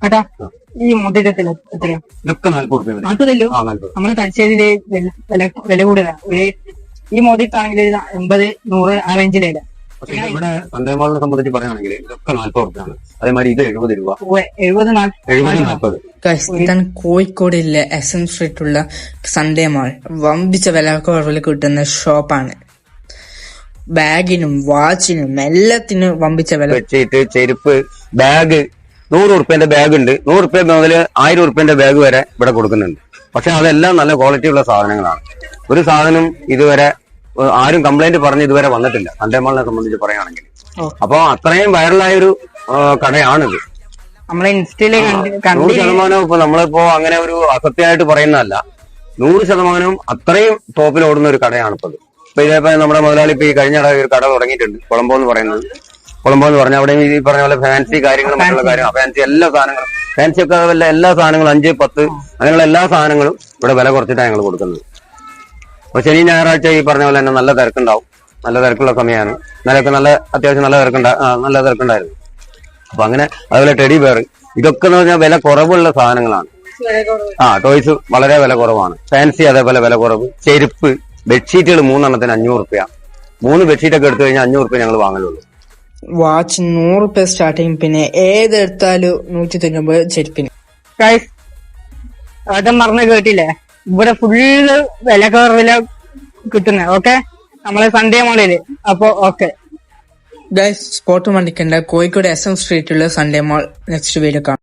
ഏട്ടാ ഈ മോതിരത്തില് എത്രയാ? ഇതൊക്കെ 40 രൂപ. നാൽപ്പതല്ലോ നമ്മളെ തലശ്ശേരിയില് വില കൂടുതലാണ്. ഈ മോതിരത്താണെങ്കിൽ 80, 100 ആ റേഞ്ചിലേല. പക്ഷെ ഇവിടെ സൺഡേമാളിനെ സംബന്ധിച്ച് പറയുകയാണെങ്കിൽ ഇതൊക്കെ 40 രൂപയാണ്. അതേമാതിരി ഇത് 70 രൂപ. 70, 40. ഇതാണ് കോഴിക്കോടിലെ SM സ്ട്രീറ്റുള്ള സൺഡേ മാൾ. വമ്പിച്ച വിലക്കുറവിൽ കിട്ടുന്ന ഷോപ്പാണ്. ബാഗിനും വാച്ചിനും എല്ലാത്തിനും വമ്പിച്ച വില. വെച്ചിട്ട് ചെരുപ്പ്, ബാഗ് 100 റുപ്യന്റെ ബാഗ് ഉണ്ട്. 100 റുപ്യ മുതൽ 1000 റുപ്യന്റെ ബാഗ് വരെ ഇവിടെ കൊടുക്കുന്നുണ്ട്. പക്ഷെ അതെല്ലാം നല്ല ക്വാളിറ്റി ഉള്ള സാധനങ്ങളാണ്. ഒരു സാധനം ഇതുവരെ ആരും കംപ്ലൈന്റ് പറഞ്ഞ് ഇതുവരെ വന്നിട്ടില്ല സൺഡേ മാളിനെ സംബന്ധിച്ച് പറയുകയാണെങ്കിൽ. അപ്പൊ അത്രയും വൈറലായ ഒരു കടയാണിത്. നമ്മളെ ഇൻസ്റ്റയില് 100% ഇപ്പൊ നമ്മളിപ്പോ അങ്ങനെ ഒരു അസത്യമായിട്ട് പറയുന്നതല്ല. 100% അത്രയും ടോപ്പിൽ ഓടുന്ന ഒരു കടയാണ് ഇപ്പൊ. ഇപ്പൊ ഇതേപോലെ നമ്മുടെ മുതലാളി ഇപ്പൊ ഈ കഴിഞ്ഞ ഒരു കട തുടങ്ങിയിട്ടുണ്ട്, കൊളംബോ എന്ന് പറയുന്നത്. കൊളംബോ എന്ന് പറഞ്ഞാൽ അവിടെ ഈ പറഞ്ഞ പോലെ ഫാൻസി കാര്യങ്ങളും മറ്റുള്ള കാര്യങ്ങളും, ഫാൻസി എല്ലാ സാധനങ്ങളും, ഫാൻസി ഒക്കെ എല്ലാ സാധനങ്ങളും 5, 10 അങ്ങനെയുള്ള എല്ലാ സാധനങ്ങളും ഇവിടെ വില കുറച്ചിട്ടാണ് ഞങ്ങൾ കൊടുക്കുന്നത്. അപ്പൊ ശനി ഞായറാഴ്ച ഈ പറഞ്ഞ പോലെ തന്നെ നല്ല തിരക്കുണ്ടാവും. നല്ല തിരക്കുള്ള സമയമാണ്. ഇന്നലെയൊക്കെ അത്യാവശ്യം നല്ല തിരക്കുണ്ടായിരുന്നു. അപ്പൊ അങ്ങനെ അതുപോലെ ടെഡി ബെയർ, ഇതൊക്കെ എന്ന് പറഞ്ഞാൽ വില കുറവുള്ള സാധനങ്ങളാണ്. ടോയ്സ് വളരെ വില കുറവാണ്. ഫാൻസി അതേപോലെ വില കുറവ്. ചെരുപ്പ്, ബെഡ്ഷീറ്റുകൾ 3 എണ്ണത്തിന് 500 റുപ്യ. 3 ബെഡ്ഷീറ്റൊക്കെ എടുത്തു കഴിഞ്ഞാൽ 500 റുപ്യ ഞങ്ങൾ വാങ്ങലുള്ളൂ. വാച്ച് 100 റുപ്യ സ്റ്റാർട്ടിങ്, പിന്നെ ഏതെടുത്താലും 190 ചെരുപ്പിന്. ഏട്ടൻ പറഞ്ഞ കേട്ടില്ലേ, ഇവിടെ ഫുള്ള് വില കിട്ടുന്നത്. ഓക്കെ, നമ്മളെ സൺഡേ മാളില്. അപ്പൊ ഓക്കെ ഗൈസ്, സ്പോട്ട് മണ്ടിക്കണ്ട. കോഴിക്കോട് SM സ്ട്രീറ്റുള്ള സൺഡേ മാൾ നെക്സ്റ്റ് വീഡിയോ കാണാം.